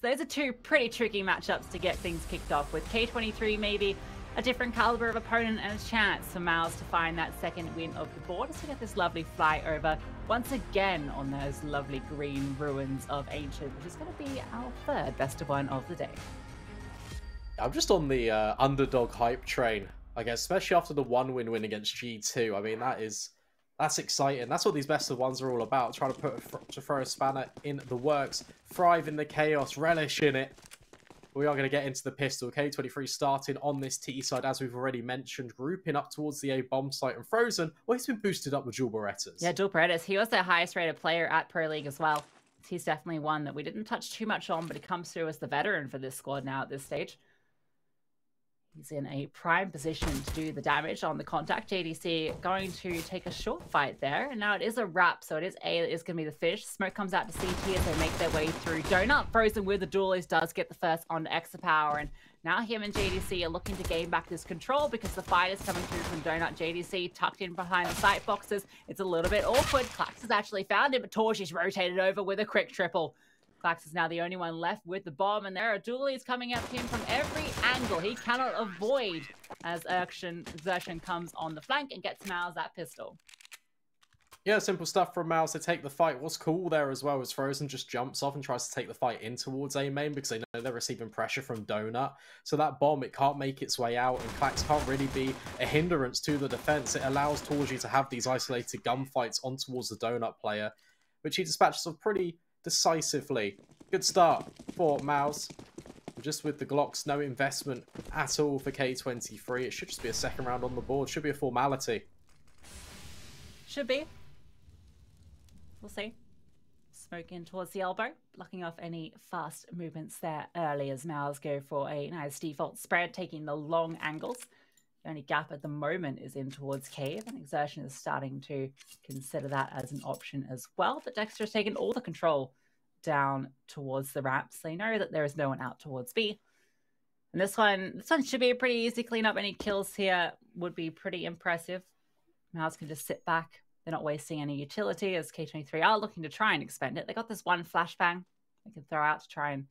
Those are two pretty tricky matchups to get things kicked off with. K23 maybe a different caliber of opponent and a chance for MOUZ to find that second win of the board as we get this lovely flyover once again on those lovely green ruins of Ancient, which is going to be our third best of one of the day. I'm just on the underdog hype train, I guess, especially after the 1-win win against G2. I mean, that's exciting. That's what these best of ones are all about. Trying to throw a spanner in the works, thrive in the chaos, relish in it. We are going to get into the pistol. K23 starting on this T side, as we've already mentioned, grouping up towards the A bomb site, and Frozen, well, he's been boosted up with dual Berettas. Yeah, dual Berettas. He was their highest rated player at Pro League as well. He's definitely one that we didn't touch too much on, but he comes through as the veteran for this squad now at this stage. He's in a prime position to do the damage on the contact. JDC going to take a short fight there. And now it is a wrap, so it is A that is going to be the fish. Smoke comes out to CT as they make their way through Donut. Frozen with the duelist does get the first on xsepower. And now him and JDC are looking to gain back this control because the fight is coming through from Donut. JDC tucked in behind the sight boxes. It's a little bit awkward. Klax has actually found it, but Torch is rotated over with a quick triple. Klax is now the only one left with the bomb, and there are dualies coming at him from every angle. He cannot avoid as Exertion comes on the flank and gets MOUZ that pistol. Yeah, simple stuff from MOUZ to take the fight. What's cool there as well is Frozen just jumps off and tries to take the fight in towards A main because they know they're receiving pressure from Donut. So that bomb, it can't make its way out, and Klax can't really be a hindrance to the defense. It allows Torji to have these isolated gunfights on towards the Donut player, which he dispatches off pretty decisively. Good start for MOUZ. Just with the Glocks, no investment at all for K23. It should just be a second round on the board. Should be a formality. Should be. We'll see. Smoke in towards the elbow, blocking off any fast movements there early as MOUZ go for a nice default spread, taking the long angles. The only gap at the moment is in towards Cave, and Exertion is starting to consider that as an option as well. But Dexter has taken all the control down towards the ramps. They know that there is no one out towards B. And this one should be a pretty easy cleanup. Any kills here would be pretty impressive. MOUZ can just sit back. They're not wasting any utility as K23 are looking to try and expend it. They got this one flashbang they can throw out to try and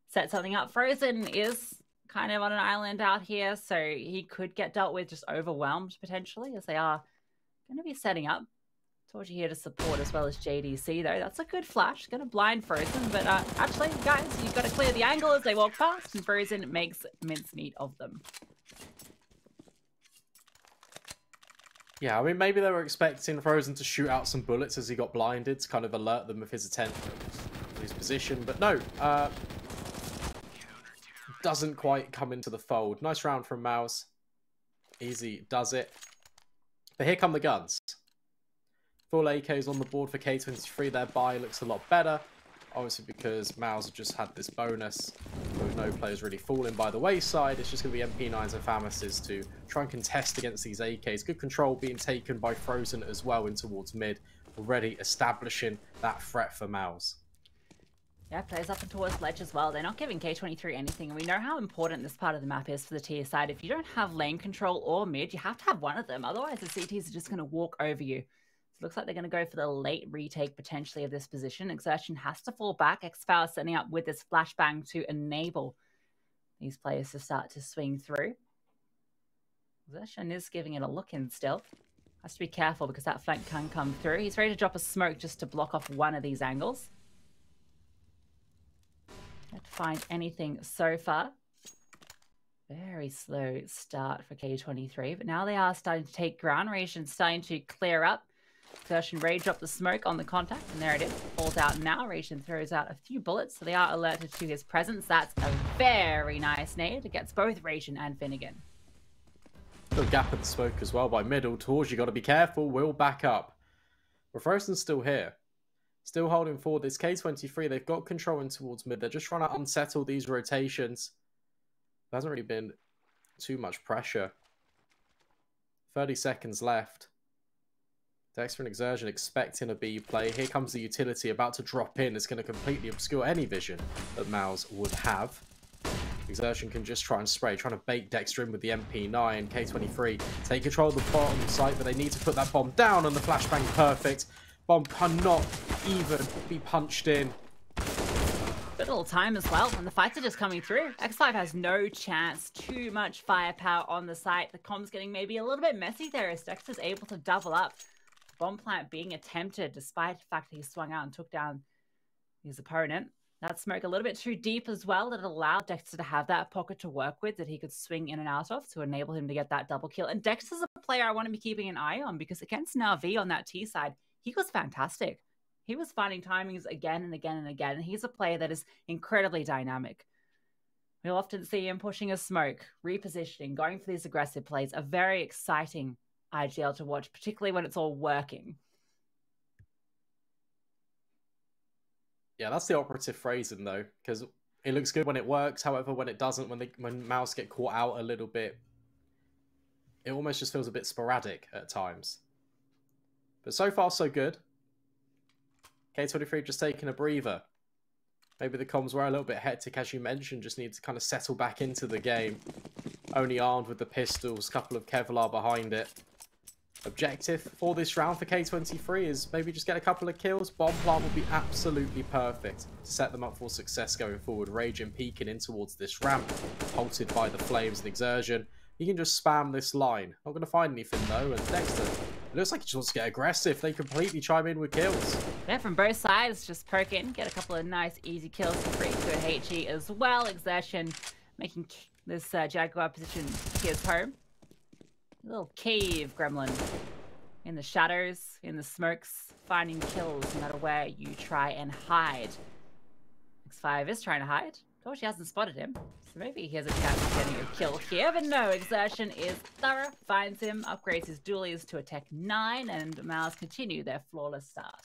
set something up. Frozen is kind of on an island out here, so he could get dealt with just overwhelmed potentially as they are going to be setting up. Torji here to support as well as JDC though. That's a good flash, going to blind Frozen, but actually guys, you've got to clear the angle as they walk past, and Frozen makes mincemeat of them. Yeah, I mean, maybe they were expecting Frozen to shoot out some bullets as he got blinded to kind of alert them of his his position, but no, doesn't quite come into the fold. Nice round from MOUZ. Easy does it. But here come the guns. Full AKs on the board for K23. Their buy looks a lot better. Obviously because MOUZ have just had this bonus with no players really falling by the wayside. It's just going to be MP9s and Famises to try and contest against these AKs. Good control being taken by Frozen as well in towards mid. Already establishing that threat for MOUZ. Yeah, players up and towards ledge as well. They're not giving K23 anything. And we know how important this part of the map is for the tier side. If you don't have lane control or mid, you have to have one of them. Otherwise, the CTs are just going to walk over you. So it looks like they're going to go for the late retake potentially of this position. Exertion has to fall back. xsepower setting up with this flashbang to enable these players to start to swing through. Exertion is giving it a look in still. Has to be careful because that flank can come through. He's ready to drop a smoke just to block off one of these angles. Not to find anything so far. Very slow start for K23, but now they are starting to take ground. Ration starting to clear up. Exertion Ray dropped the smoke on the contact, and there it is. Falls out now. Ration throws out a few bullets, so they are alerted to his presence. That's a very nice nade. It gets both Ration and Finnegan. Little gap at the smoke as well by middle. Torch, you got to be careful. We'll back up. But Frozen's still here. Still holding forward. This K23, they've got control in towards mid. They're just trying to unsettle these rotations. There hasn't really been too much pressure. 30 seconds left. Dexter and Exertion expecting a B play. Here comes the utility about to drop in. It's going to completely obscure any vision that MOUZ would have. Exertion can just try and spray, trying to bait Dexter in with the MP9. K23 take control of the bottom site, but they need to put that bomb down, and the flashbang perfect. Bomb cannot even be punched in. But Good little time as well, and the fights are just coming through. X5 has no chance, too much firepower on the site. The comms getting maybe a little bit messy there as Dexter's able to double up. Bomb plant being attempted despite the fact that he swung out and took down his opponent. That smoke a little bit too deep as well. That allowed Dexter to have that pocket to work with that he could swing in and out of to enable him to get that double kill. And Dexter's a player I want to be keeping an eye on because against Na'Vi on that T side, he was fantastic. He was finding timings again and again and again. And he's a player that is incredibly dynamic. We'll often see him pushing a smoke, repositioning, going for these aggressive plays. A very exciting IGL to watch, particularly when it's all working. Yeah, that's the operative phrasing though, because it looks good when it works. However, when it doesn't, when MOUZ get caught out a little bit, it almost just feels a bit sporadic at times. But so far, so good. K23 just taking a breather. Maybe the comms were a little bit hectic, as you mentioned. Just need to kind of settle back into the game. Only armed with the pistols, couple of Kevlar behind it. Objective for this round for K23 is maybe just get a couple of kills. Bomb plant will be absolutely perfect to set them up for success going forward. Raging, peeking in towards this ramp, halted by the flames and exertion. You can just spam this line. Not going to find anything though, and Dexter, it looks like he just wants to get aggressive. They completely chime in with kills. Yeah, from both sides, just perk in, get a couple of nice, easy kills for pretty good HE as well. Exertion making this Jaguar position his home. A little cave gremlin in the shadows, in the smokes, finding kills no matter where you try and hide. X5 is trying to hide. Oh, she hasn't spotted him. So maybe he has a chance of getting a kill here. But no, Exertion is thorough, finds him, upgrades his dualies to a Tech 9, and MOUZ continue their flawless start.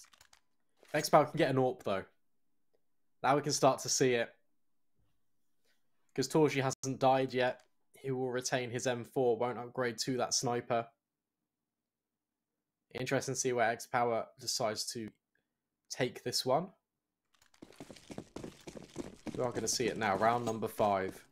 xsepower can get an AWP though. Now we can start to see it. Because Torji hasn't died yet. He will retain his M4, won't upgrade to that sniper. Interesting to see where xsepower decides to take this one. We are going to see it now, round number 5.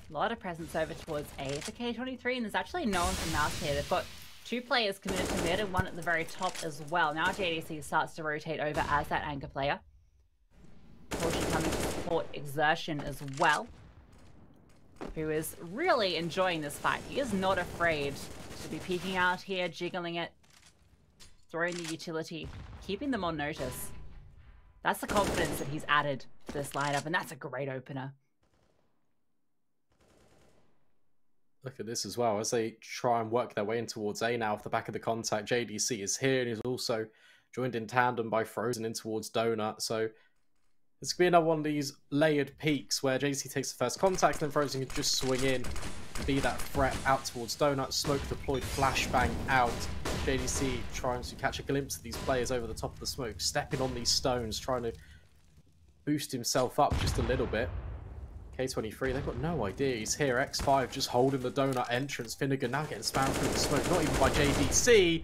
A lot of presence over towards A for K23, and there's actually no one from MOUZ here. They've got 2 players committed to mid and one at the very top as well. Now JDC starts to rotate over as that anchor player. Torji coming to support Exertion as well, who is really enjoying this fight. He is not afraid to be peeking out here, jiggling it, throwing the utility, keeping them on notice. That's the confidence that he's added to this lineup, and that's a great opener. Look at this as well, as they try and work their way in towards A now off the back of the contact. JDC is here, and he's also joined in tandem by Frozen in towards Donut. So it's going to be another one of these layered peaks where JDC takes the first contact, and then Frozen can just swing in and be that threat out towards Donut. Smoke deployed, flashbang out. JDC trying to catch a glimpse of these players over the top of the smoke, stepping on these stones, trying to boost himself up just a little bit. K23, they've got no idea he's here. X5 just holding the Donut entrance. Finnegan now getting spammed through the smoke, not even by JDC.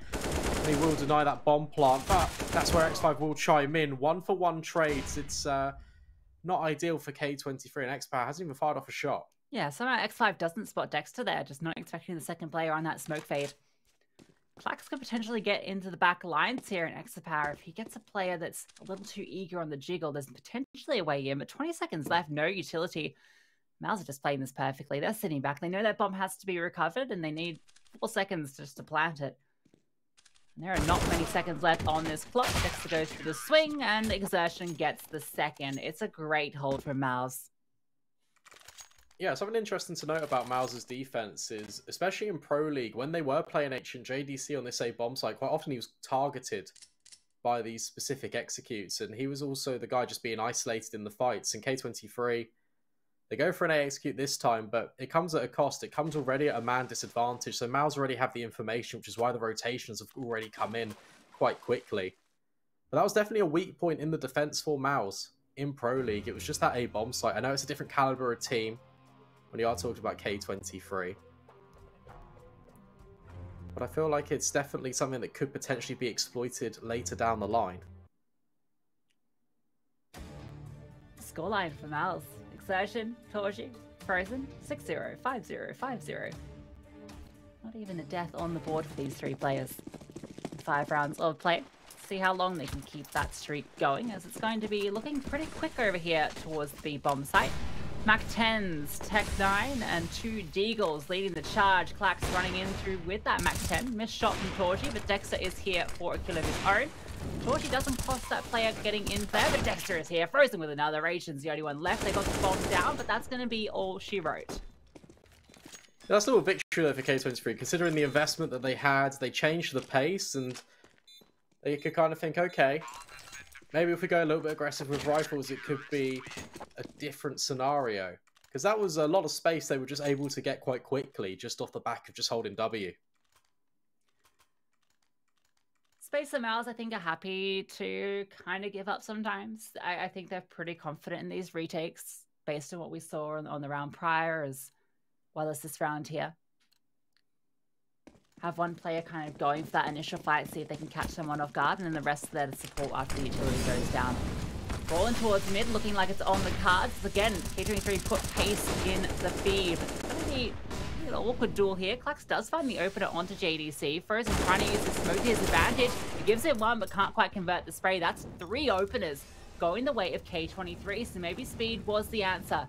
They will deny that bomb plant, but that's where X5 will chime in. 1-for-1 trades. It's not ideal for K23, and xsepower hasn't even fired off a shot. Yeah, somehow X5 doesn't spot Dexter there, just not expecting the second player on that smoke fade. Klax could potentially get into the back lines here in xsepower. If he gets a player that's a little too eager on the jiggle, there's potentially a way in, but 20 seconds left, no utility. MOUZ are just playing this perfectly. They're sitting back. They know that bomb has to be recovered, and they need 4 seconds just to plant it. And there are not many seconds left on this clock. Dexter goes for the swing, and Exertion gets the second. It's a great hold from MOUZ. Yeah, something interesting to note about MOUZ's defense is, especially in Pro League, when they were playing Ancient JDC on this A bomb site, quite often he was targeted by these specific executes, and he was also the guy just being isolated in the fights. In K23, they go for an A execute this time, but it comes at a cost. It comes already at a man disadvantage, so MOUZ already have the information, which is why the rotations have already come in quite quickly. But that was definitely a weak point in the defense for MOUZ in Pro League. It was just that A bomb site. I know it's a different caliber of team when you are talking about K23. But I feel like it's definitely something that could potentially be exploited later down the line. Scoreline for MOUZ. Exertion, Torji, Frozen, 6-0, 5-0, 5-0. Not even a death on the board for these 3 players. 5 rounds of play. See how long they can keep that streak going, as it's going to be looking pretty quick over here towards the bomb site. Mac 10s, Tech 9, and 2 Deagles leading the charge. Clax running in through with that Mac 10. Missed shot from Torji, but Dexter is here for a kill of his own. Torji doesn't cost that player getting in there, but Dexter is here. Frozen with another. Asian's the only one left. They got the bomb down, but that's going to be all she wrote. That's still a victory though for K23, considering the investment that they had. They changed the pace, and they could kind of think, okay, maybe if we go a little bit aggressive with rifles, it could be a different scenario. Because that was a lot of space they were just able to get quite quickly, just off the back of just holding W. Space and MOUZ, I think, are happy to kind of give up sometimes. I think they're pretty confident in these retakes, based on what we saw on the round prior, as well as this round here. Have one player kind of going for that initial fight, see if they can catch someone off guard, and then the rest there to support after the utility goes down. Rolling towards mid, looking like it's on the cards. Again, K23 put pace in the feed. But it's going to be an awkward duel here. Clax does find the opener onto JDC. Frozen trying to use the smoke to his advantage. He gives it one, but can't quite convert the spray. That's 3 openers going the way of K23, so maybe speed was the answer.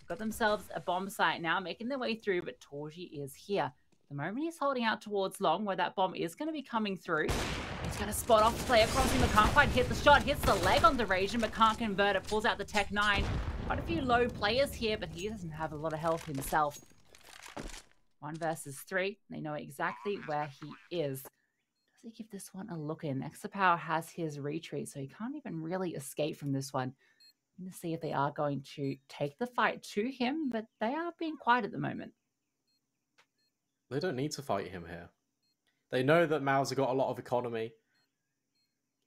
Got themselves a bomb site now, making their way through, but Torji is here. The moment he's holding out towards long, where that bomb is going to be coming through, he's going to spot off the player crossing, but can't quite hit the shot. Hits the leg on the Radian, but can't convert it. Pulls out the Tech 9. Quite a few low players here, but he doesn't have a lot of health himself. 1 versus 3. They know exactly where he is. Does he give this one a look in? xsepower has his retreat, so he can't even really escape from this one. I'm going to see if they are going to take the fight to him, but they are being quiet at the moment. They don't need to fight him here. They know that MOUZ have got a lot of economy.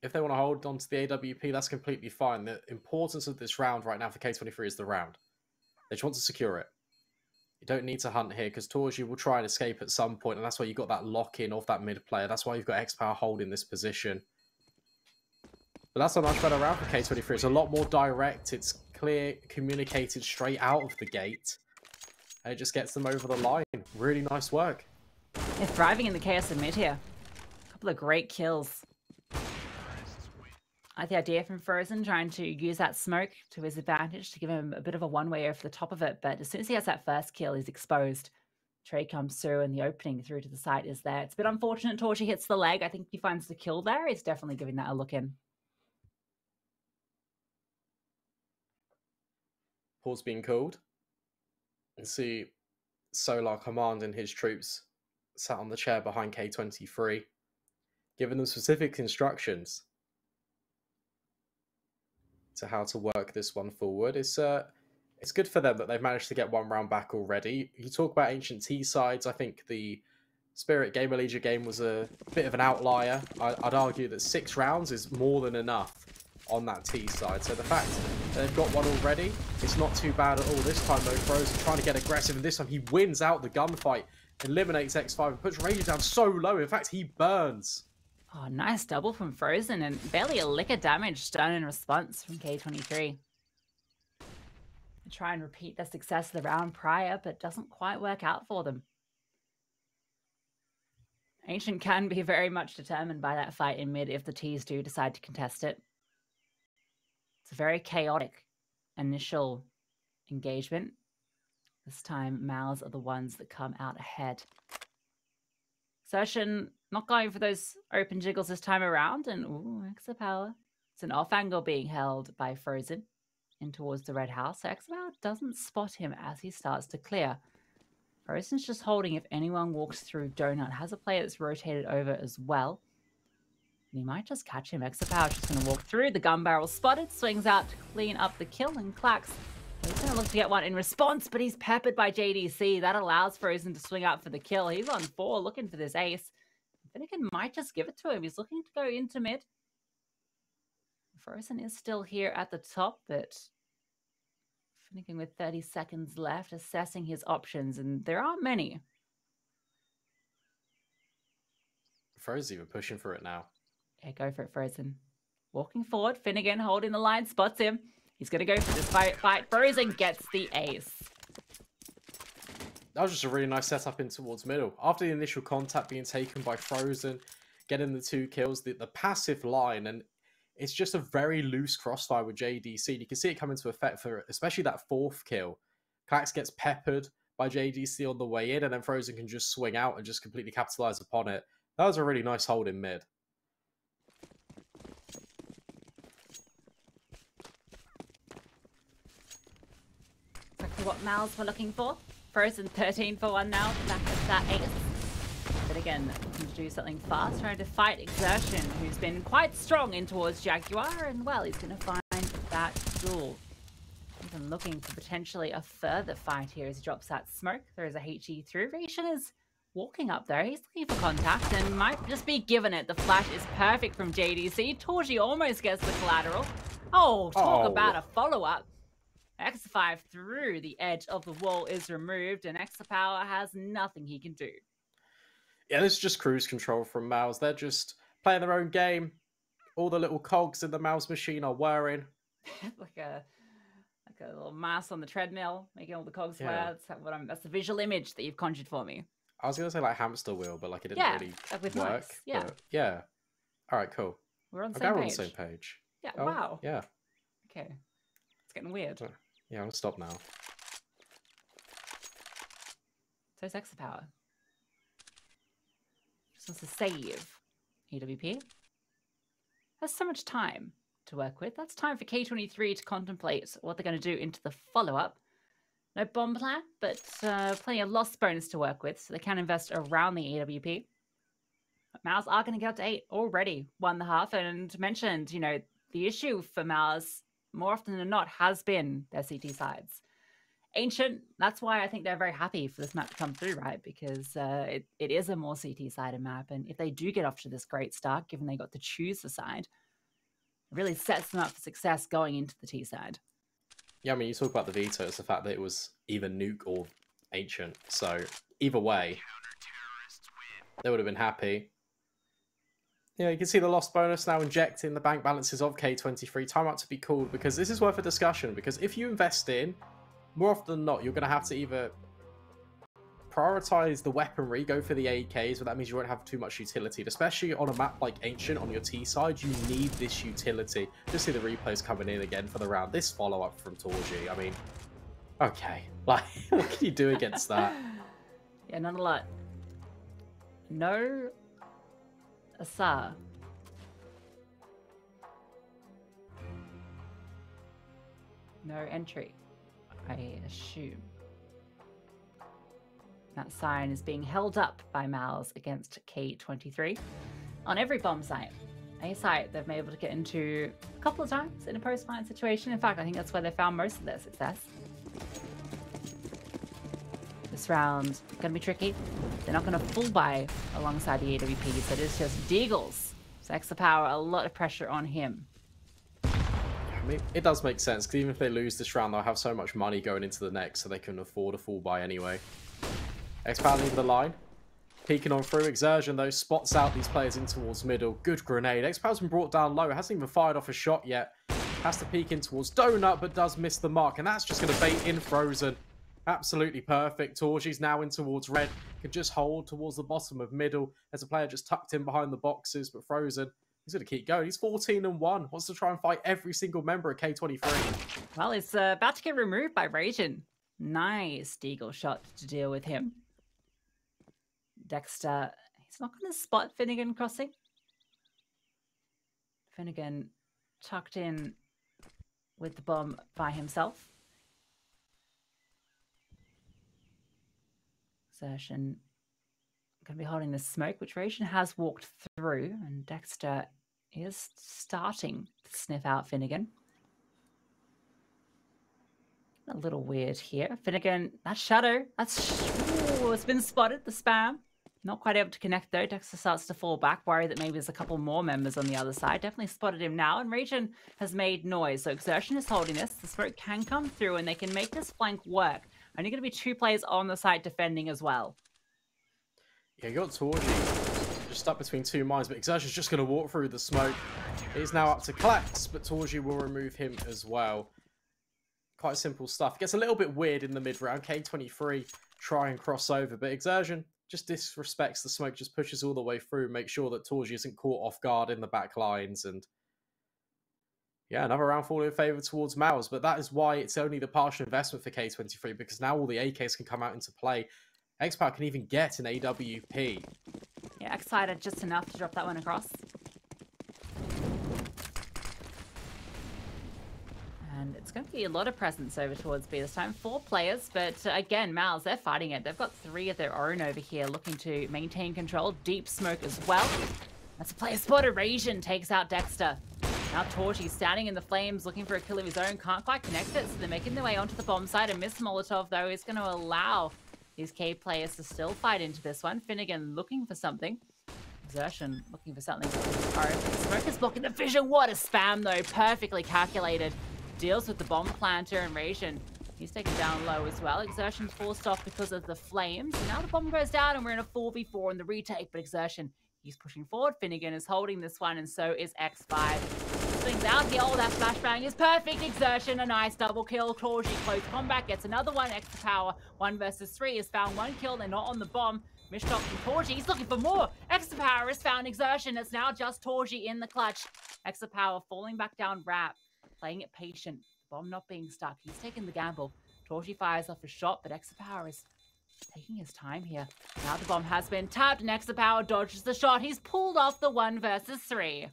If they want to hold on to the AWP, that's completely fine. The importance of this round right now for K23 is the round. They just want to secure it. You don't need to hunt here, because Torji will try and escape at some point, and that's why you've got that lock-in of that mid player. That's why you've got xsepower holding this position. But that's a much better round for K23. It's a lot more direct. It's clear, communicated straight out of the gate. And it just gets them over the line. Really nice work. They're thriving in the chaos of mid here. A couple of great kills. I like the idea from Frozen, trying to use that smoke to his advantage to give him a bit of a one-way over the top of it. But as soon as he has that first kill, he's exposed. Trey comes through, and the opening through to the site is there. It's a bit unfortunate Torji hits the leg. I think he finds the kill there. He's definitely giving that a look in. Pause being called. And see Solar commanding his troops sat on the chair behind K23, giving them specific instructions to how to work this one forward. It's good for them that they've managed to get 1 round back already. You talk about ancient T sides. I think the Spirit Gamer Leisure game was a bit of an outlier. I'd argue that 6 rounds is more than enough on that T side. So the fact that they've got one already, it's not too bad at all. This time though, Frozen trying to get aggressive, and this time he wins out the gunfight, eliminates X5 and puts Radiant down so low. In fact, he burns. Oh, nice double from Frozen, and barely a lick of damage done in response from K23. They try and repeat the success of the round prior, but doesn't quite work out for them. Ancient can be very much determined by that fight in mid if the Ts do decide to contest it. It's a very chaotic initial engagement. This time, MOUZ are the ones that come out ahead. Xertion not going for those open jiggles this time around, and ooh, xsepower. It's an off angle being held by Frozen in towards the red house. So xsepower doesn't spot him as he starts to clear. Frozen's just holding if anyone walks through Donut. Has a player that's rotated over as well. And he might just catch him. xsepower's just going to walk through. The gun barrel spotted. Swings out to clean up the kill, and Clax, he's going to look to get one in response, but he's peppered by JDC. That allows Frozen to swing out for the kill. He's on 4 looking for this ace. Finnegan might just give it to him. He's looking to go into mid. Frozen is still here at the top, but Finnegan with 30 seconds left, assessing his options, and there aren't many. Frozen's even pushing for it now. Yeah, go for it, Frozen. Walking forward, Finnegan holding the line, spots him. He's going to go for this fight. Frozen gets the ace. That was just a really nice setup in towards middle. After the initial contact being taken by Frozen, getting the 2 kills, the passive line, and it's just a very loose crossfire with JDC. You can see it come into effect for especially that 4th kill. Klax gets peppered by JDC on the way in, and then Frozen can just swing out and just completely capitalize upon it. That was a really nice hold in mid. Exactly what MOUZ were looking for. Frozen 13 for 1 now, back at that ace. But again, looking to do something fast, trying to fight Exertion, who's been quite strong in towards Jaguar, and well, he's going to find that duel. Even looking for potentially a further fight here as he drops that smoke. There is a HE through. Ratian is walking up there. He's looking for contact and might just be given it. The flash is perfect from JDC. Torji almost gets the collateral. Oh, talk about a follow-up. X5 through the edge of the wall is removed, and xsepower has nothing he can do. Yeah, this is just cruise control from MOUZ. They're just playing their own game. All the little cogs in the MOUZ machine are whirring. like a little mass on the treadmill, making all the cogs whir. That's the visual image that you've conjured for me. I was going to say like hamster wheel, but like it didn't really with work. mice. Yeah. But yeah. All right, cool. We're on the Okay, same we're page. on the same page. Yeah, Oh, wow. Yeah. Okay. It's getting weird. Yeah, I'm going to stop now. So it's xsepower. Just wants to save EWP. Has so much time to work with. That's time for K23 to contemplate what they're going to do into the follow-up. No bomb plan, but plenty of lost bonus to work with, so they can invest around the AWP. MOUZ are going to get up to 8 already, won the half, and mentioned, you know, the issue for MOUZ more often than not has been their CT sides. Ancient, that's why I think they're very happy for this map to come through, right? Because it is a more CT-sided map, and if they do get off to this great start, given they got to choose the side, it really sets them up for success going into the T side. Yeah, I mean, you talk about the veto, it's the fact that it was either Nuke or Ancient. So either way, they would have been happy. Yeah, you can see the lost bonus now injecting the bank balances of K23. Time out to be called, because this is worth a discussion. Because if you invest in, more often than not, you're going to have to either prioritize the weaponry, go for the AKs, but that means you won't have too much utility. And especially on a map like Ancient, on your T side, you need this utility. Just see the replays coming in again for the round. This follow-up from Torji, I mean, okay. Like, what can you do against that? Yeah, not a lot. No Asa. No entry, I assume. That sign is being held up by MOUZ against K23 on every bomb site. A site they've been able to get into a couple of times in a post-fight situation. In fact, I think that's where they found most of their success. This round going to be tricky. They're not going to full buy alongside the AWP, so it is just Deagles. So xsepower, a lot of pressure on him. I mean, it does make sense, because even if they lose this round, they'll have so much money going into the next, so they can afford a full buy anyway. xsepower leaving the line. Peeking on through. Exertion, though, spots out these players in towards middle. Good grenade. xsepower's been brought down low. Hasn't even fired off a shot yet. Has to peek in towards Donut, but does miss the mark. And that's just going to bait in Frozen. Absolutely perfect. Torji's now in towards red. Can just hold towards the bottom of middle. There's a player just tucked in behind the boxes, but Frozen, he's going to keep going. He's 14-1. Wants to try and fight every single member of K23. Well, it's about to get removed by Ragin. Nice Deagle shot to deal with him. Dexter, he's not going to spot Finnegan crossing. Finnegan tucked in with the bomb by himself. Exertion going to be holding the smoke, which Ragin has walked through, and Dexter is starting to sniff out Finnegan. A little weird here. Finnegan, that shadow, it's been spotted, the spam. Not quite able to connect though. Dexter starts to fall back, worried that maybe there's a couple more members on the other side. Definitely spotted him now, and Ragin has made noise. So Exertion is holding this. The smoke can come through, and they can make this flank work. Only going to be 2 players on the side defending as well. Yeah, you got Torji just stuck between 2 mines, but Exertion's just going to walk through the smoke. He's now up to Klax, but Torji will remove him as well. Quite simple stuff. Gets a little bit weird in the mid round. K23 try and cross over, but Exertion just disrespects the smoke, just pushes all the way through, make sure that Torji isn't caught off guard in the back lines, and yeah, another round falling in favour towards MOUZ, but that is why it's only the partial investment for K23, because now all the AKs can come out into play. xsepower can even get an AWP. Yeah, excited just enough to drop that one across. And it's going to be a lot of presence over towards B this time. 4 players, but again, MOUZ, they're fighting it. They've got 3 of their own over here looking to maintain control. Deep smoke as well. That's a player spot. Erasian takes out Dexter. Now Torchy's standing in the flames looking for a kill of his own. Can't quite connect it, so they're making their way onto the bomb site. And Miss Molotov, though, is going to allow these K players to still fight into this one. Finnegan looking for something. Xertion looking for something. Smoke is blocking the vision. What a spam, though. Perfectly calculated. Deals with the bomb planter and Rasian. He's taken down low as well. Xertion's forced off because of the flames. Now the bomb goes down and we're in a 4v4 in the retake. But Xertion, he's pushing forward. Finnegan is holding this one and so is X5. Swings out here. Oh, that flashbang is perfect. Xertion, a nice double kill. Torji, close combat, gets another one. xsepower, 1 versus 3, has found 1 kill. They're not on the bomb. Mishtok from Torji, he's looking for more. xsepower has found Xertion. It's now just Torji in the clutch. xsepower falling back down wrap. Playing it patient. Bomb not being stuck. He's taking the gamble. Torji fires off a shot, but xsepower is taking his time here. Now the bomb has been tapped, and xsepower dodges the shot. He's pulled off the 1 versus 3.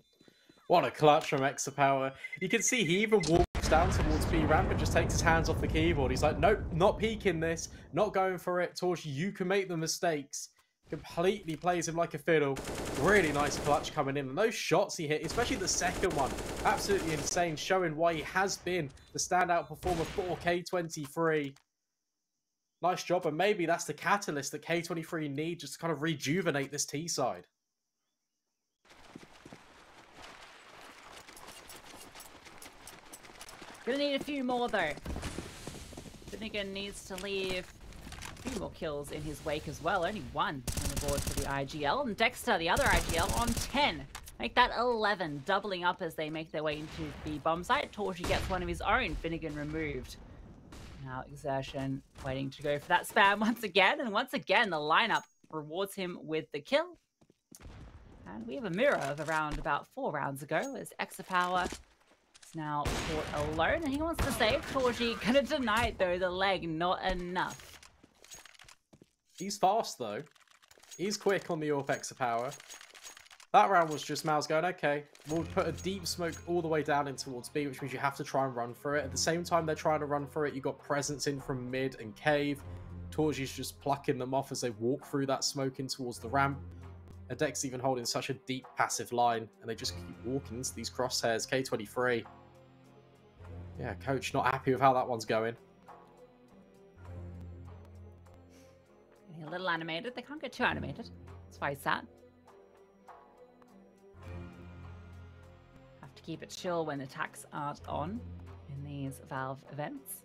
What a clutch from xsepower. You can see he even walks down towards B ramp and just takes his hands off the keyboard. He's like, nope, not peeking this, not going for it. Torji, you can make the mistakes. Completely plays him like a fiddle. Really nice clutch coming in. And those shots he hit, especially the second one, absolutely insane, showing why he has been the standout performer for K23. Nice job, and maybe that's the catalyst that K23 need just to kind of rejuvenate this T side. Gonna need a few more though. Finnegan needs to leave a few more kills in his wake as well. Only 1 on the board for the IGL. And Dexter, the other IGL, on 10. Make that 11, doubling up as they make their way into the bomb site. Torchy gets one of his own. Finnegan removed. Now Xertion waiting to go for that spam once again. And once again, the lineup rewards him with the kill. And we have a mirror of around about 4 rounds ago as xsepower is now caught alone. And he wants to save Torchy. Gonna deny it though, the leg not enough. He's fast though. He's quick on the AWP xsepower. That round was just MOUZ going, okay, we'll put a deep smoke all the way down in towards B, which means you have to try and run for it. At the same time they're trying to run for it, you got presence in from mid and cave. Torji's just plucking them off as they walk through that smoke in towards the ramp. Adek's even holding such a deep passive line, and they just keep walking into these crosshairs. K23. Yeah, coach not happy with how that one's going. A little animated. They can't get too animated. That's why he's sat. Have to keep it chill when attacks aren't on in these Valve events.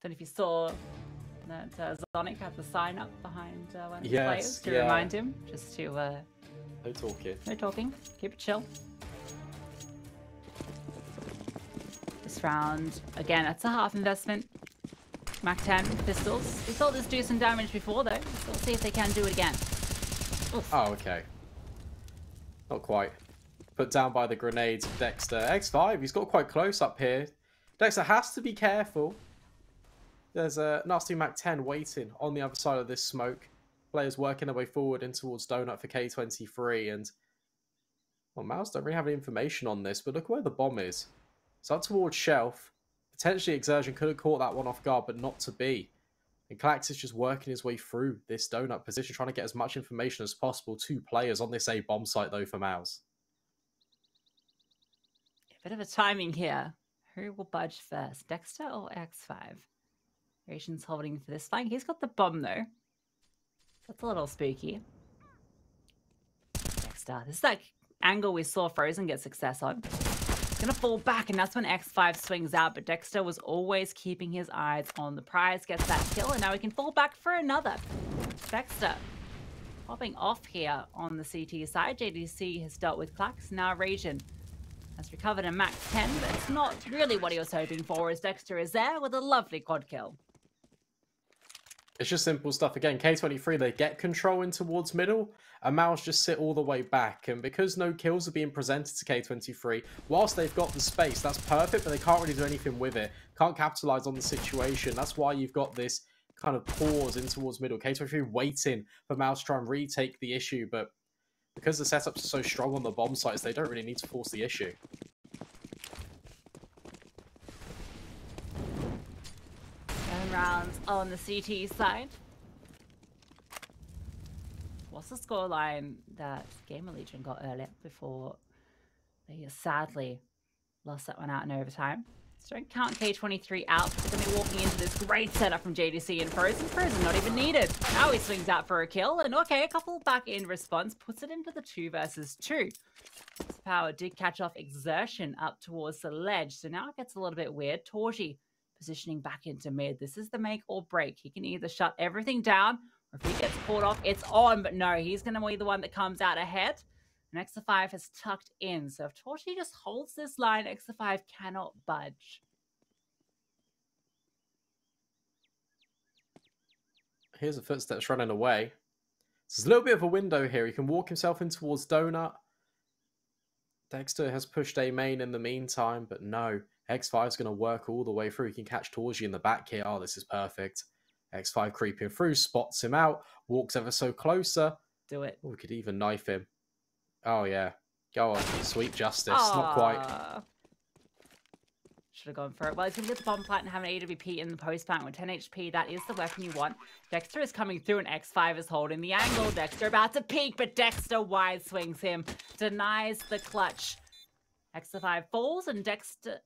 Don't know if you saw that Zonic had the sign up behind one of the players to remind him, just to no talking. No talking. Keep it chill. This round, again, that's a half investment. Mac 10 pistols. We saw this do some damage before though, so we'll see if they can do it again. Oof. Oh, okay. Not quite. Put down by the grenades of Dexter. X5, he's got quite close up here. Dexter has to be careful. There's a nasty Mac 10 waiting on the other side of this smoke. Players working their way forward in towards Donut for K23. And, well, MOUZ don't really have any information on this, but look where the bomb is. It's up towards Shelf. Potentially Xertion could have caught that one off guard, but not to be. And Clax is just working his way through this donut position, trying to get as much information as possible to players on this A bomb site, though, for MOUZ. A bit of a timing here. Who will budge first, Dexter or X5? Ratian's holding for this flank. He's got the bomb, though. That's a little spooky. Dexter. This is that angle we saw Frozen get success on. Gonna fall back, and that's when X5 swings out, but Dexter was always keeping his eyes on the prize, gets that kill, and now he can fall back for another. Dexter popping off here on the CT side. JDC has dealt with Clax. Now Rasian has recovered a Mac 10, but it's not really what he was hoping for, as Dexter is there with a lovely quad kill. It's just simple stuff. Again, K23, they get control in towards middle, and MOUZ just sit all the way back. And because no kills are being presented to K23, whilst they've got the space, that's perfect, but they can't really do anything with it. Can't capitalize on the situation. That's why you've got this kind of pause in towards middle. K23 waiting for MOUZ to try and retake the issue, but because the setups are so strong on the bomb sites, they don't really need to force the issue. Rounds on the CT side. What's the scoreline that Gamer Legion got earlier before they sadly lost that one out in overtime? So don't count K23 out. They're going to be walking into this great setup from JDC and Frozen. Frozen not even needed. Now he swings out for a kill, and okay, a couple back in response, puts it into the 2 versus 2. Power did catch off Exertion up towards the ledge, so now it gets a little bit weird. Torji positioning back into mid. This is the make or break. He can either shut everything down, or if he gets caught off, it's on. But no, he's going to be the one that comes out ahead. And XSepower has tucked in. So if Torchi just holds this line, XSepower cannot budge. Here's the footsteps running away. There's a little bit of a window here. He can walk himself in towards Donut. Dexter has pushed A main in the meantime, but no. X5 is going to work all the way through. He can catch Torji in the back here. Oh, this is perfect. X5 creeping through, spots him out, walks ever so closer. Do it. Oh, we could even knife him. Oh, yeah. Go on. Sweet justice. Not quite. Should have gone for it. Well, he's going to get the bomb plant and have an AWP in the post plant with 10 HP. That is the weapon you want. Dexter is coming through and X5 is holding the angle. Dexter about to peek, but Dexter wide swings him. Denies the clutch. XSepower falls and Dexter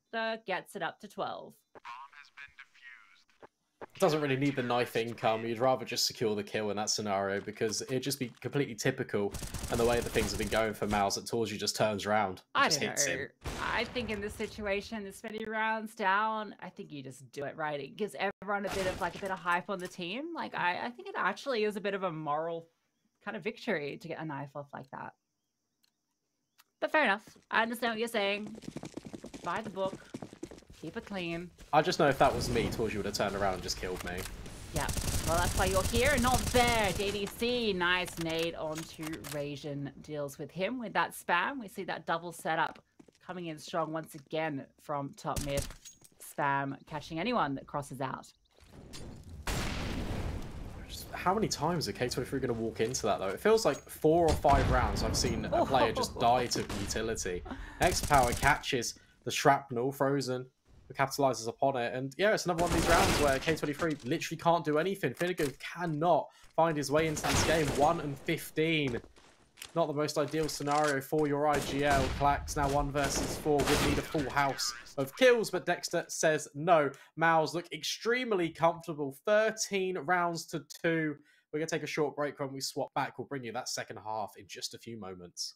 gets it up to 12. Doesn't really need the knife income. You'd rather just secure the kill in that scenario because it'd just be completely typical. And the way that things have been going for MOUZ, that Torji just turns around and just hits him. I think in this situation, this many rounds down, I think you just do it right. It gives everyone a bit of hype on the team. Like I think it actually is a bit of a moral kind of victory to get a knife off like that. But fair enough. I understand what you're saying. Buy the book. Keep it clean. I just know if that was me, Torji would have turned around and just killed me. Yeah. Well, that's why you're here and not there. JDC, nice nade onto Rasian. Deals with him with that spam. We see that double setup coming in strong once again from top mid. Spam catching anyone that crosses out. How many times are K23 going to walk into that, though? It feels like 4 or 5 rounds I've seen a player just die to utility. XSepower catches the shrapnel, Frozen, capitalizes upon it. And yeah, it's another one of these rounds where K23 literally can't do anything. Finnegan cannot find his way into this game. 1-15. Not the most ideal scenario for your IGL. Clax now 1 versus 4. Would need a full house of kills, but Dexter says no. MOUZ look extremely comfortable. 13 rounds to 2. We're going to take a short break. When we swap back, we'll bring you that second half in just a few moments.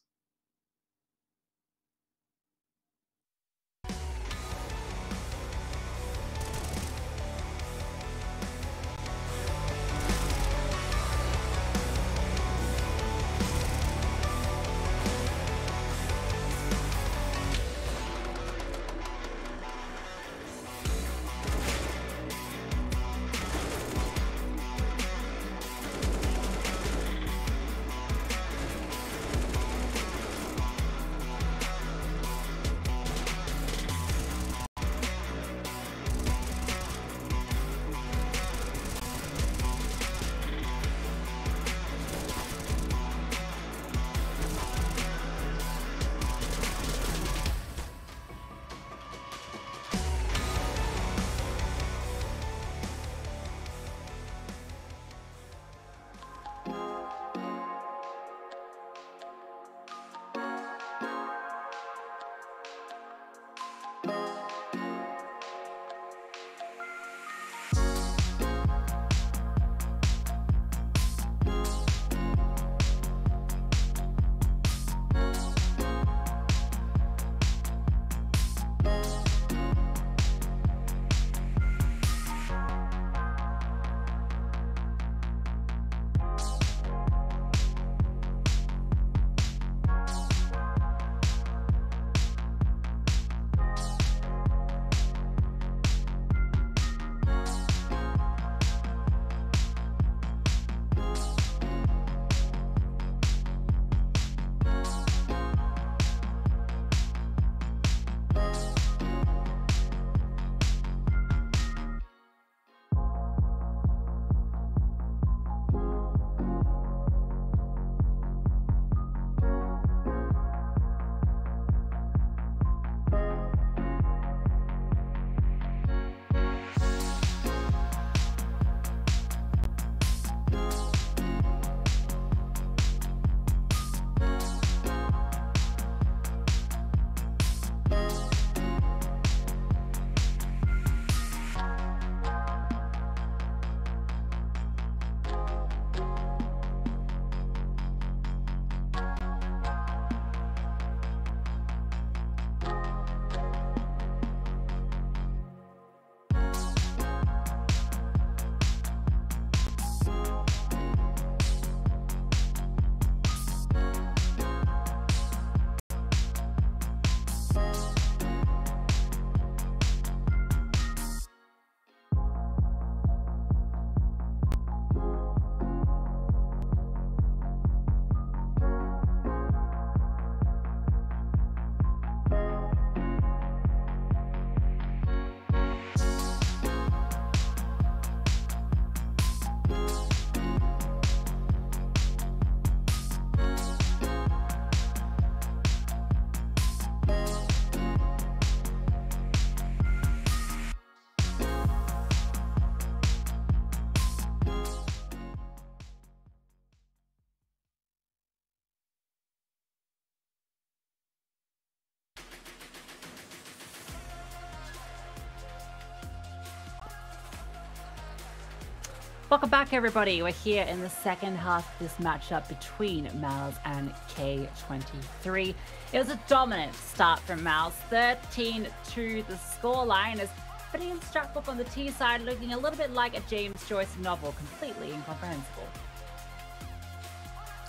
Welcome back, everybody. We're here in the second half of this matchup between MOUZ and K23. It was a dominant start from MOUZ, 13-2 the scoreline, as Phineas struck up on the T side, looking a little bit like a James Joyce novel, completely incomprehensible.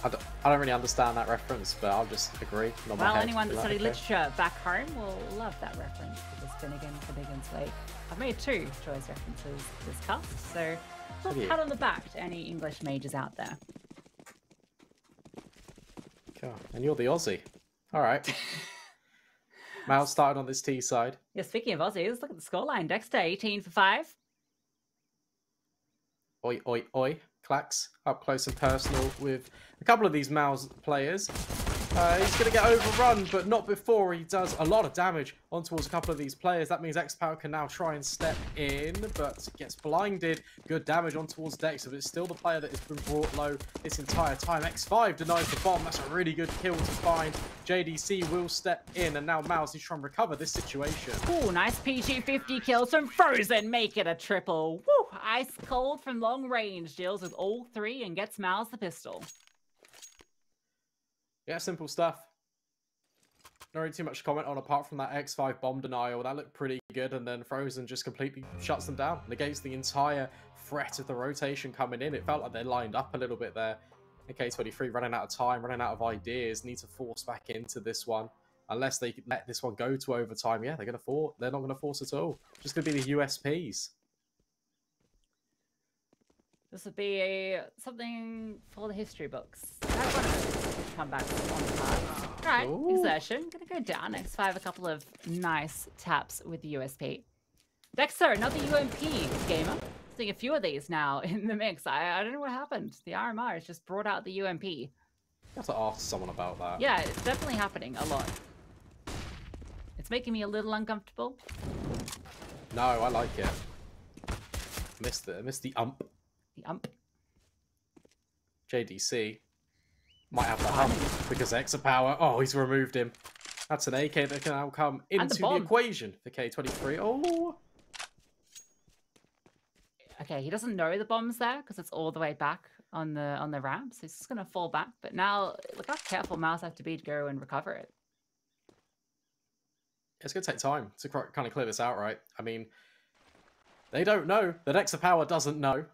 I don't really understand that reference, but I'll just agree. Well, anyone that studied literature back home will love that reference, because Finnegan's Wake. I've made 2 Joyce references this cast, so a little pat on the back to any English majors out there. Cool. And you're the Aussie. All right. MOUZ started on this T side. Yeah, speaking of Aussies, look at the scoreline. Dexter, 18 for 5. Oi, oi, oi. Clax up close and personal with a couple of these MOUZ players. He's going to get overrun, but not before he does a lot of damage on towards a couple of these players. That means xsepower can now try and step in, but gets blinded. Good damage on towards Dexter, but it's still the player that has been brought low this entire time. X5 denies the bomb. That's a really good kill to find. JDC will step in, and now MOUZ is trying to recover this situation. Ooh, nice PG-50 kills from Frozen. Make it a triple. Woo! Ice cold from long range. Deals with all 3 and gets MOUZ the pistol. Yeah, simple stuff. Not really too much to comment on apart from that X5 bomb denial. That looked pretty good, and then Frozen just completely shuts them down. Negates the entire threat of the rotation coming in. It felt like they lined up a little bit there. And K23 running out of time, running out of ideas, need to force back into this one. Unless they let this one go to overtime, yeah, they're not going to force at all. Just going to be the USPs. This would be something for the history books. Come back on the card. All right, Ooh. Exertion. Gonna go down. X5, a couple of nice taps with the USP. Dexter, another UMP gamer. Seeing a few of these now in the mix. I don't know what happened. The RMR has just brought out the UMP. You have to ask someone about that. Yeah, it's definitely happening a lot. It's making me a little uncomfortable. No, I like it. Missed the ump. The ump. JDC might have the hump because xsepower. Oh, he's removed him. That's an AK that can now come into the equation for K23. Oh. Okay, he doesn't know the bomb's there because it's all the way back on the ramp, so he's just gonna fall back. But now, look how careful MOUZ have to be to go and recover it. It's gonna take time to kind of clear this out, right? I mean, they don't know that xsepower doesn't know.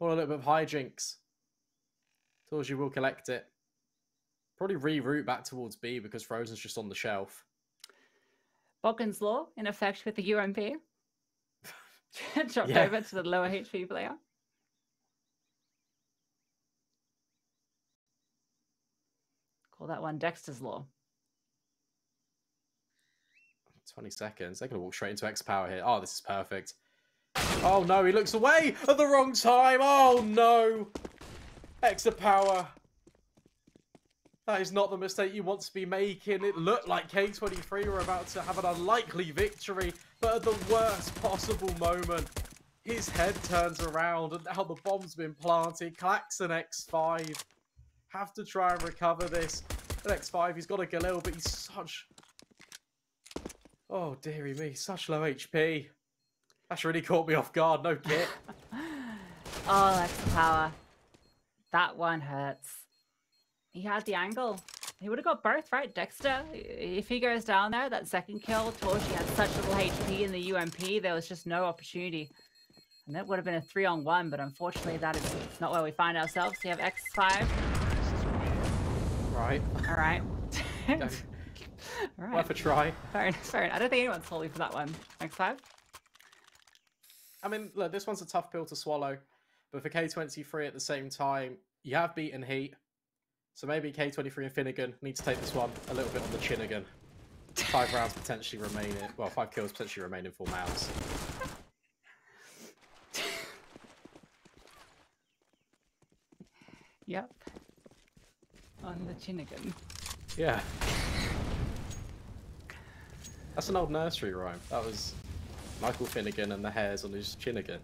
Or a little bit of hijinks. Towards you will collect it. Probably reroute back towards B because Frozen's just on the shelf. Bogdan's Law in effect with the UMP. Dropped over to the lower HP player. Call that one Dexter's Law. 20 seconds. They're going to walk straight into xsepower here. Oh, this is perfect. Oh no, he looks away at the wrong time. Oh no. xsepower. That is not the mistake you want to be making. It looked like K23 were about to have an unlikely victory, but at the worst possible moment, his head turns around and now the bomb's been planted. Clax and X5 have to try and recover this. And X5, he's got a Galil, but he's such... Oh, dearie me, such low HP. That's really caught me off guard, no kit. Oh, xsepower. That one hurts. He had the angle. He would have got both, right? Dexter, if he goes down there, that second kill, Torchy had such little HP in the UMP, there was just no opportunity. And that would have been a 3-on-1, but unfortunately that is not where we find ourselves. We have X5. Right. All right. All right. Worth a try. Fair enough. I don't think anyone's falling for that one. X5? I mean, look, this one's a tough pill to swallow. But for K23 at the same time, you have beaten Heat. So maybe K23 and Finnegan need to take this one a little bit on the chin again. 5 rounds potentially remaining. Well, 5 kills potentially remaining for MOUZ. Yep. On the chin again. Yeah. That's an old nursery rhyme. That was Michael Finnegan and the hairs on his chin again.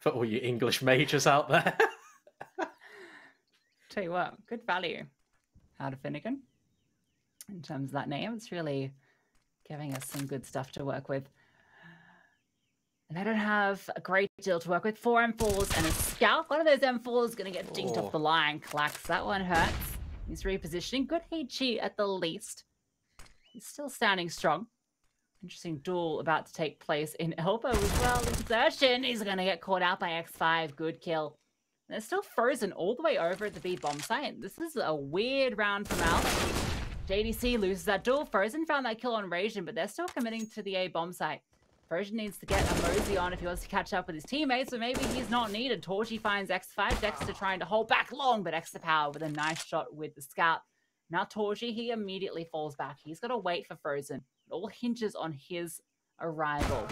For all you English majors out there. Tell you what, good value out of Finnegan. In terms of that name, it's really giving us some good stuff to work with. And they don't have a great deal to work with. 4 M4s and a scout. One of those M4s is going to get dinked off the line. Clacks. That one hurts. He's repositioning. Good HG at the least. He's still standing strong. Interesting duel about to take place in elbow as well. Exertion. He's going to get caught out by X5. Good kill. And they're still frozen all the way over at the B bomb site. This is a weird round for MOUZ. JDC loses that duel. Frozen found that kill on Rajin, but they're still committing to the A bomb site. Frozen needs to get a MOUZ on if he wants to catch up with his teammates, so maybe he's not needed. Torchy finds X5. Dexter trying to hold back long, but xsepower with a nice shot with the scout. Now Torchy, he immediately falls back. He's got to wait for Frozen. It all hinges on his arrival.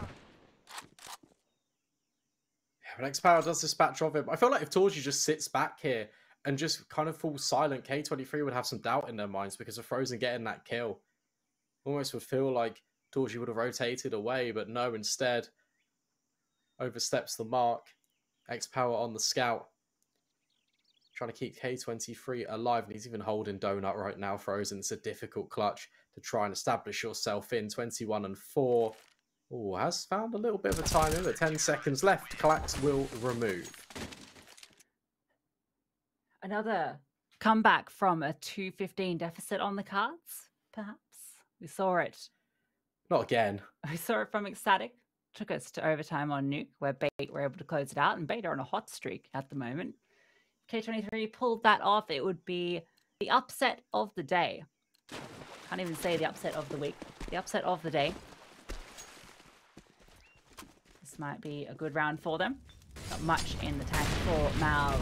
Yeah, but xsepower does dispatch of him. I feel like if Torchy just sits back here and just kind of falls silent, K23 would have some doubt in their minds because of Frozen getting that kill. Almost would feel like Torchy would have rotated away, but no, instead oversteps the mark. xsepower on the scout. Trying to keep K23 alive, and he's even holding Donut right now. Frozen. It's a difficult clutch to try and establish yourself in. 21-4. Oh, has found a little bit of a time in, but 10 seconds left. Clax will remove. Another comeback from a 2-15 deficit on the cards, perhaps. We saw it. Not again. We saw it from Ecstatic. Took us to overtime on Nuke, where Bait were able to close it out, and Bait are on a hot streak at the moment. K23 pulled that off. It would be the upset of the day. Can't even say the upset of the week. The upset of the day. This might be a good round for them. Not much in the tank for MOUZ.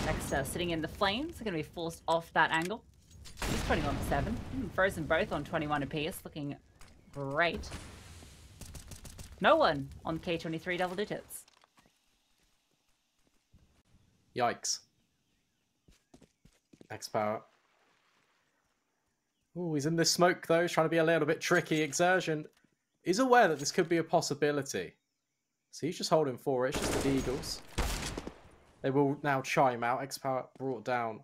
Dexter sitting in the flames. They're going to be forced off that angle. He's 21-7. Frozen both on 21 apiece. Looking great. No one on K23 double digits. Yikes. xsepower. Oh, he's in this smoke though. He's trying to be a little bit tricky. Exertion is aware that this could be a possibility. So he's just holding for it. It's just the Eagles. They will now chime out. xsepower brought down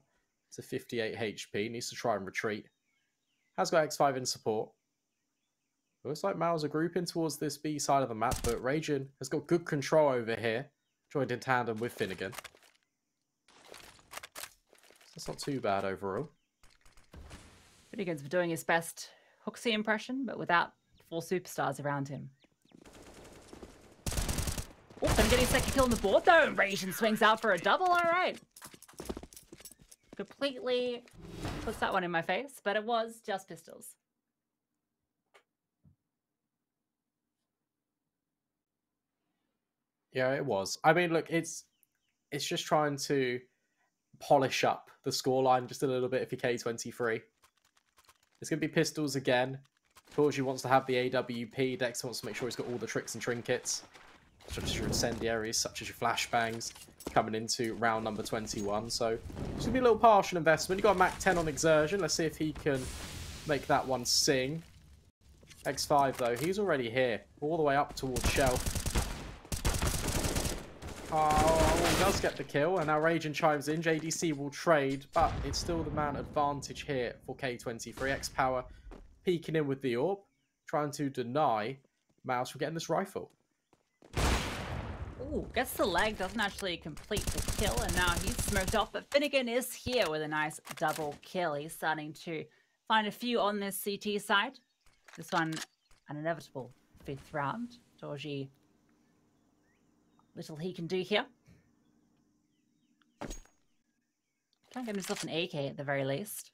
to 58 HP. Needs to try and retreat. Has got X5 in support. Looks like MOUZ are grouping towards this B side of the map, but Rajin has got good control over here. Joined in tandem with Finnegan. That's not too bad overall. Finnegan's doing his best Hooksy impression, but without 4 superstars around him. Oh, gonna get his second kill on the board though. Rajin swings out for a double. All right. Completely puts that one in my face, but it was just pistols. Yeah, it was. I mean, look, it's just trying to polish up the scoreline just a little bit if you're K23. It's going to be pistols again. Torchy wants to have the AWP. Dexter wants to make sure he's got all the tricks and trinkets, such as your incendiaries, such as your flashbangs, coming into round number 21. So it's going to be a little partial investment. You've got a Mac 10 on Exertion. Let's see if he can make that one sing. X5, though, he's already here, all the way up towards Shelf. Oh, he does get the kill, and now Rajin chimes in. JDC will trade, but it's still the man advantage here for K23. xsepower peeking in with the AWP, trying to deny MOUZ from getting this rifle. Ooh, gets the leg, doesn't actually complete the kill, and now he's smoked off, but Finnegan is here with a nice double kill. He's starting to find a few on this CT side. This one, an inevitable 5th round. Torchy, little he can do here. Try and get himself an AK at the very least.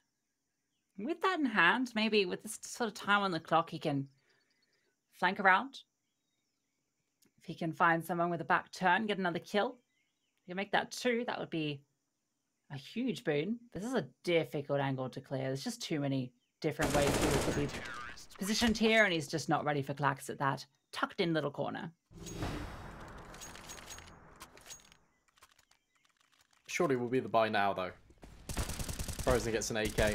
With that in hand, maybe with this sort of time on the clock, he can flank around. If he can find someone with a back turn, get another kill. He can make that 2. That would be a huge boon. This is a difficult angle to clear. There's just too many different ways he could be positioned here, and he's just not ready for Clax at that tucked in little corner. Surely will be the buy now, though. Frozen gets an AK.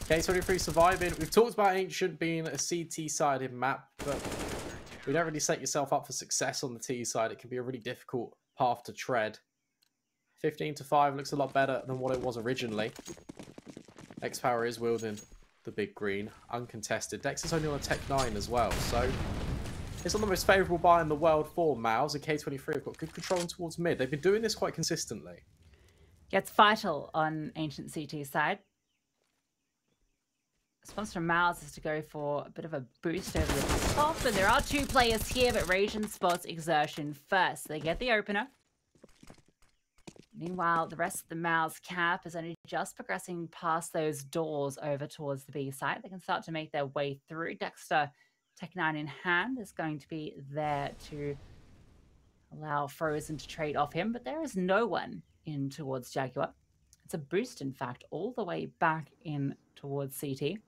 K23 surviving. We've talked about Ancient being a CT-sided map, but we don't really set yourself up for success on the T side. It can be a really difficult path to tread. 15-5 looks a lot better than what it was originally. xsepower is wielding the big green. Uncontested. Dex is only on a Tech 9 as well, so It's not the most favourable buy in the world for MOUZ, and K23 have got good control towards mid. They've been doing this quite consistently. Gets vital on Ancient CT's side. Response from MOUZ is to go for a bit of a boost over the top, and there are two players here, but Radiant spots Exertion first. They get the opener. Meanwhile, the rest of the MOUZ cap is only just progressing past those doors over towards the B side. They can start to make their way through. Dexter, Tech9 in hand, is going to be there to allow Frozen to trade off him, but there is no one in towards Jaguar. It's a boost, in fact, all the way back in towards CT.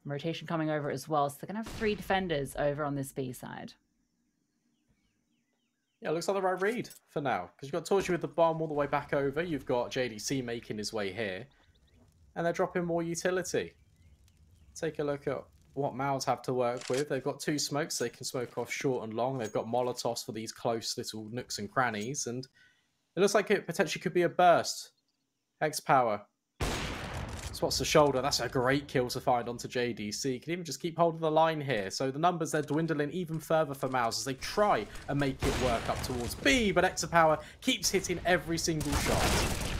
Rotation coming over as well, so they're going to have 3 defenders over on this B side. Yeah, it looks like the right read for now. Because you've got Torchy with the bomb all the way back over. You've got JDC making his way here. And they're dropping more utility. Take a look at what MOUZ have to work with. They've got 2 smokes. They can smoke off short and long. They've got Molotovs for these close little nooks and crannies. And it looks like it potentially could be a burst. xsepower spots the shoulder. That's a great kill to find onto JDC. Can even just keep hold of the line here. So the numbers, they're dwindling even further for MOUZ as they try and make it work up towards B. But xsepower keeps hitting every single shot.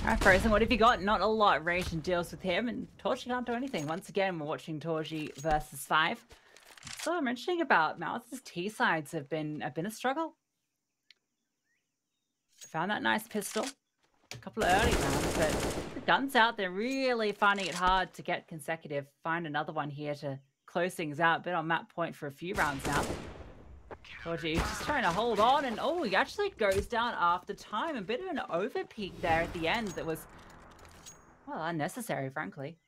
All right, Frozen, what have you got? Not a lot. Ration deals with him, and Torchy can't do anything. Once again, we're watching Torchy versus 5. So I'm mentioning about MOUZ's T sides have been a struggle. Found that nice pistol. A couple of early rounds, but the guns out, they're really finding it hard to get consecutive. Find another one here to close things out. Been on map point for a few rounds now. Torchy just trying to hold on, and oh, he actually goes down after time. A bit of an overpeak there at the end that was, well, unnecessary, frankly.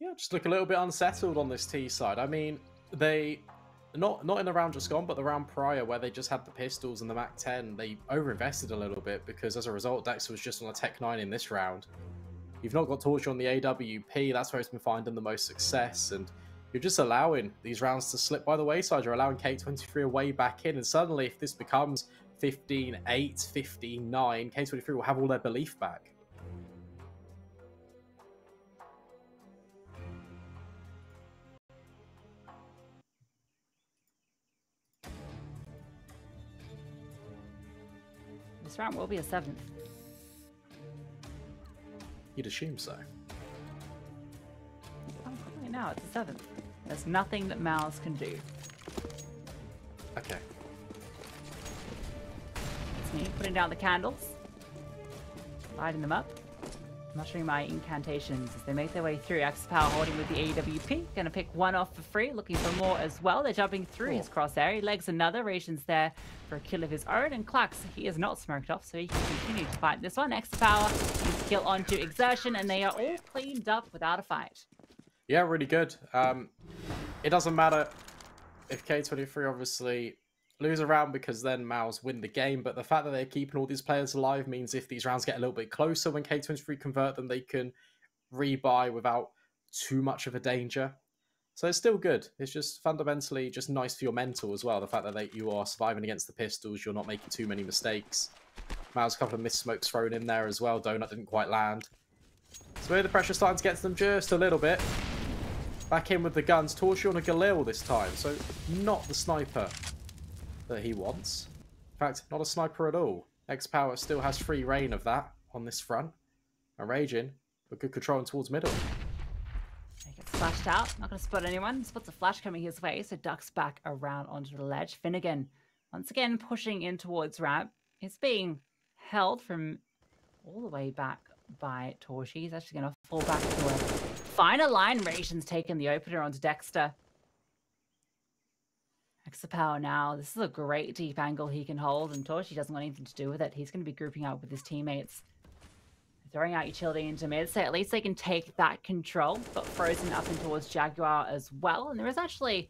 Yeah, just look a little bit unsettled on this T side. I mean, they... Not in the round just gone, but the round prior where they just had the pistols and the MAC-10, they overinvested a little bit because as a result, Dexter was just on a Tech-9 in this round. You've not got Torchy on the AWP, that's where it's been finding the most success, and you're just allowing these rounds to slip by the wayside. You're allowing K23 away back in, and suddenly if this becomes 15-8, 15-9, K23 will have all their belief back. This round will be a 7th. You'd assume so. Oh, right now it's a 7th. There's nothing that MOUZ can do. Okay. It's me putting down the candles, lighting them up, muttering my incantations as they make their way through. xsepower holding with the AWP. Gonna pick one off for free, looking for more as well. They're jumping through his crosshair. He legs another. Ration's there for a kill of his own, and Klax, he is not smoked off, so he can continue to fight this one. xsepower is kill onto Exertion, and they are all cleaned up without a fight. Yeah, really good. It doesn't matter if K23 obviously lose a round because then MOUZ win the game, but the fact that they're keeping all these players alive means if these rounds get a little bit closer, when K23 convert them, they can rebuy without too much of a danger. So it's still good. It's just fundamentally just nice for your mental as well. The fact that you are surviving against the pistols, you're not making too many mistakes. MOUZ, a couple of missed smokes thrown in there as well. Donut didn't quite land. So here the pressure's starting to get to them just a little bit. Back in with the guns. Torchy on a Galil this time, so not the sniper that he wants. In fact, not a sniper at all. xsepower still has free reign of that on this front. And Raging, but good control towards middle. He gets flashed out. Not going to spot anyone. Spots a flash coming his way, so ducks back around onto the ledge. Finnegan, once again, pushing in towards ramp. It's being held from all the way back by Torchy. He's actually going to fall back to a finer line. Ration's taken the opener onto Dexter. xsepower now. This is a great deep angle he can hold, and Torchy doesn't want anything to do with it. He's going to be grouping up with his teammates. Throwing out utility into mid, so at least they can take that control. But Frozen up in towards Jaguar as well. And there is actually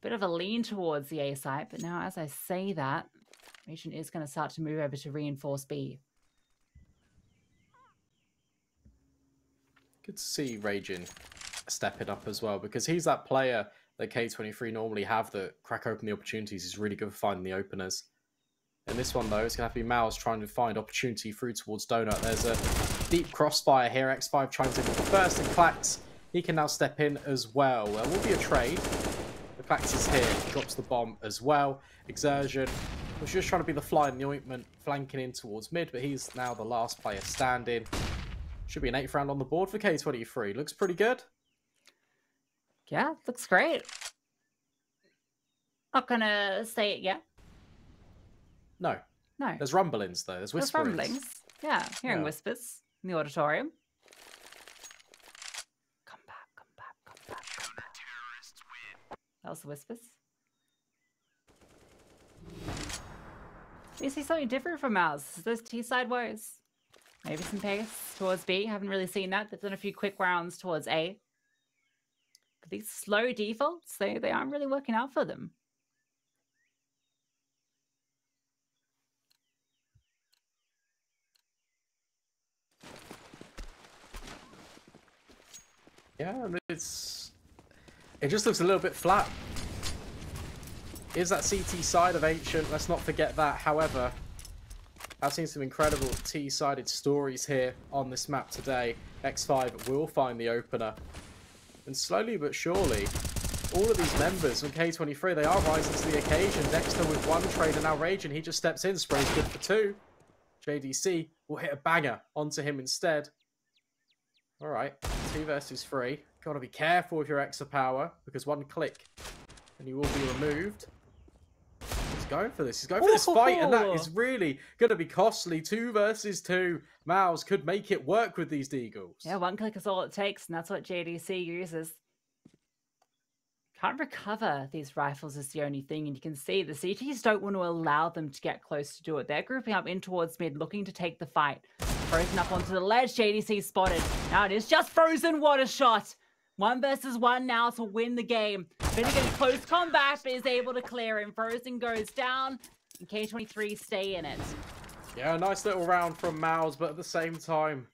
a bit of a lean towards the A site. But now, as I say that, Ration is going to start to move over to reinforce B. Good to see Raging stepping up as well, because he's that player that K23 normally have that crack open the opportunities. He's really good for finding the openers. In this one, though, it's going to have to be MOUZ trying to find opportunity through towards Donut. There's a deep crossfire here. X5 trying to take the first, and Klax, he can now step in as well. There will be a trade. The Clax is here, drops the bomb as well. Exertion was just trying to be the fly in the ointment, flanking in towards mid, but he's now the last player standing. Should be an 8th round on the board for K23. Looks pretty good. Yeah, looks great. Not gonna say it yet. No. No. There's rumblings, though. There's whisperings. There's rumblings. Yeah, hearing whispers in the auditorium. Come back, come back, come back, come back. That was the whispers. You see something different from MOUZ. Those T-side woes. Maybe some pace towards B. Haven't really seen that. They've done a few quick rounds towards A. But these slow defaults, they aren't really working out for them. Yeah, it just looks a little bit flat. Is that CT side of Ancient? Let's not forget that. However, I've seen some incredible T-sided stories here on this map today. X5 will find the opener. And slowly but surely, all of these members from K23, they are rising to the occasion. Dexter with 1 trade and now Rage, and he just steps in, sprays good for 2. JDC will hit a banger onto him instead. Alright, 2 versus 3. Gotta be careful with your xsepower, because 1 click and you will be removed. He's going for this. He's going for this fight, and that is really going to be costly. 2 versus 2. MOUZ could make it work with these Deagles. Yeah, 1 click is all it takes, and that's what JDC uses. Can't recover these rifles is the only thing, and you can see the CTs don't want to allow them to get close to do it. They're grouping up in towards mid, looking to take the fight. Frozen up onto the ledge, JDC spotted. Now it is just Frozen, what a shot! 1 versus 1 now to win the game. Finnegan close combat, but is able to clear him. Frozen goes down, and K23 stay in it. Yeah, a nice little round from MOUZ, but at the same time,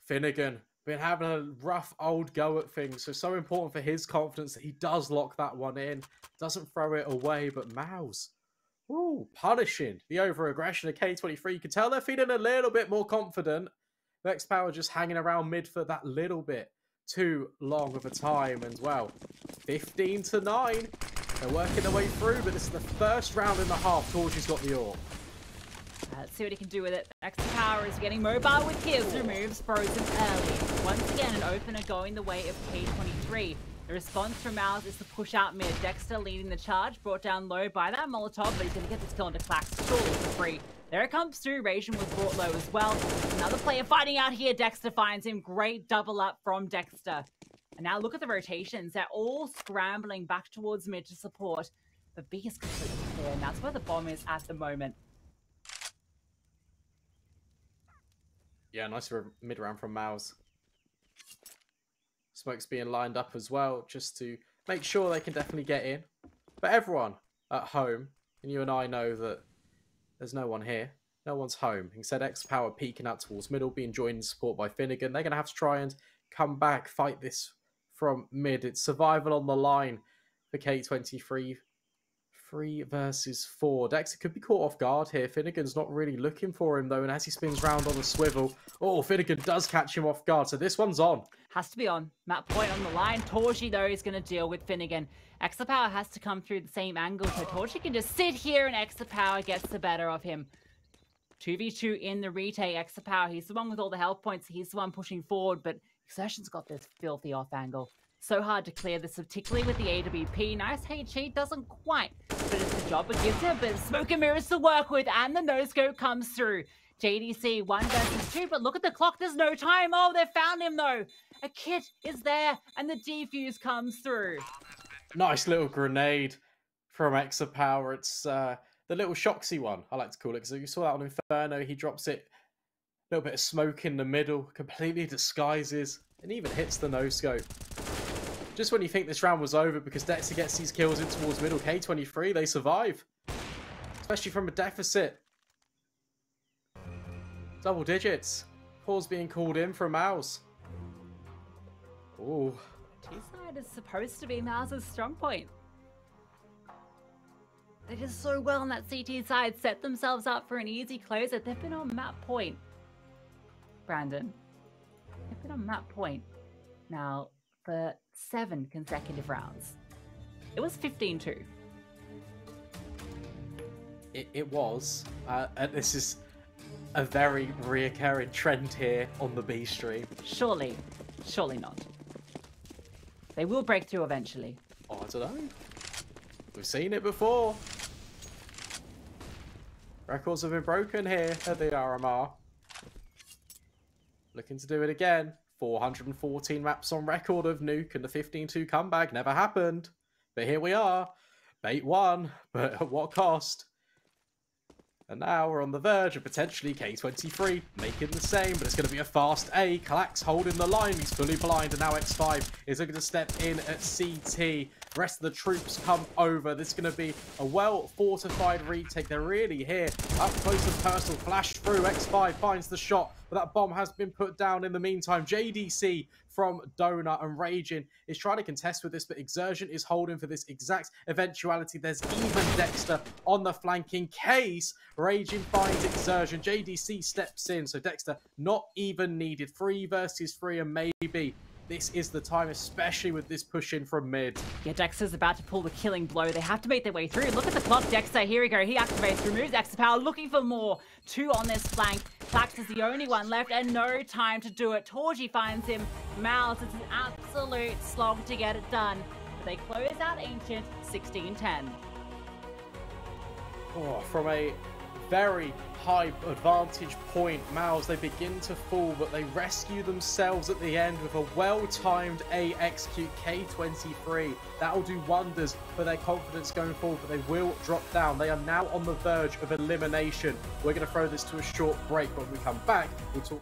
Finnegan been having a rough old go at things, so important for his confidence that he does lock that one in, doesn't throw it away. But MOUZ, ooh, punishing the over-aggression of K23. You can tell they're feeling a little bit more confident. xsepower just hanging around mid for that little bit too long of a time, and well, 15-9. They're working their way through, but this is the first round in the half. Torchy's got the ore. Let's see what he can do with it. xsepower is getting mobile with kills, removes Frozen early. Once again, an opener going the way of K23. The response from MOUZ is to push out mid. Dexter leading the charge, brought down low by that Molotov, but he's going to get this kill into Clax surely for free. There it comes through. Ration was brought low as well. Another player fighting out here. Dexter finds him. Great double up from Dexter. And now look at the rotations. They're all scrambling back towards mid to support. But B is completely clear, and that's where the bomb is at the moment. Yeah, nice mid-round from MOUZ. Smoke's being lined up as well, just to make sure they can definitely get in. But everyone at home, and you and I know that there's no one here. No one's home. Instead, xsepower peeking out towards middle, being joined in support by Finnegan. They're going to have to try and come back, fight this from mid. It's survival on the line for K23. 3 versus 4. Dexter could be caught off guard here. Finnegan's not really looking for him, though, and as he spins round on the swivel, oh, Finnegan does catch him off guard, so this one's on. Has to be on. Map point on the line. Torchy, though, is going to deal with Finnegan. xsepower has to come through the same angle, so Torchy can just sit here, and xsepower gets the better of him. 2v2 in the retake. xsepower, he's the one with all the health points. He's the one pushing forward, but Exertion's got this filthy off angle. So hard to clear this, particularly with the AWP. Nice HE, doesn't quite finish the job, but gives it a bit of smoke and mirrors to work with, and the no-scope comes through. JDC 1 versus 2, but look at the clock, there's no time. Oh, they found him though. A kit is there, and the defuse comes through. Nice little grenade from xsepower. It's the little shocksy one, I like to call it, because you saw that on Inferno. He drops it, a little bit of smoke in the middle, completely disguises, and even hits the no-scope. Just when you think this round was over, because Dexter gets these kills in towards middle, K23, they survive. Especially from a deficit. Double digits. Pause being called in from MOUZ. Ooh. T-side is supposed to be MOUZ's strong point. They did so well on that CT side, set themselves up for an easy closer. They've been on map point. Brandon. They've been on map point now for 7 consecutive rounds. It was 15-2. It was. And this is a very reoccurring trend here on the B stream. Surely not. They will break through eventually. Oh, I don't know. We've seen it before. Records have been broken here at the RMR. Looking to do it again. 414 maps on record of Nuke, and the 15-2 comeback never happened. But here we are. Bait one, but at what cost? And now we're on the verge of potentially K23 making the same, but it's going to be a fast A. Klax holding the line. He's fully blind, and now X5 is looking to step in at CT. The rest of the troops come over. This is going to be a well-fortified retake. They're really here. Up close and personal. Flash through. X5 finds the shot, but that bomb has been put down in the meantime. JDC from Donut and Raging is trying to contest with this, but Exertion is holding for this exact eventuality. There's even Dexter on the flank in case Raging finds Exertion. JDC steps in, so Dexter not even needed. 3 versus 3, and maybe this is the time, especially with this push in from mid. Yeah, Dexter's about to pull the killing blow. They have to make their way through. Look at the clock, Dexter. Here we go. He activates, removes xsepower, looking for more. 2 on this flank. Klax is the only one left, and no time to do it. Torgy finds him. MOUZ, it's an absolute slog to get it done. But they close out Ancient 16-10. Oh, from a very high advantage point, MOUZ, they begin to fall, but they rescue themselves at the end with a well-timed A execute K23. That will do wonders for their confidence going forward, but they will drop down. They are now on the verge of elimination. We're going to throw this to a short break. When we come back, we'll talk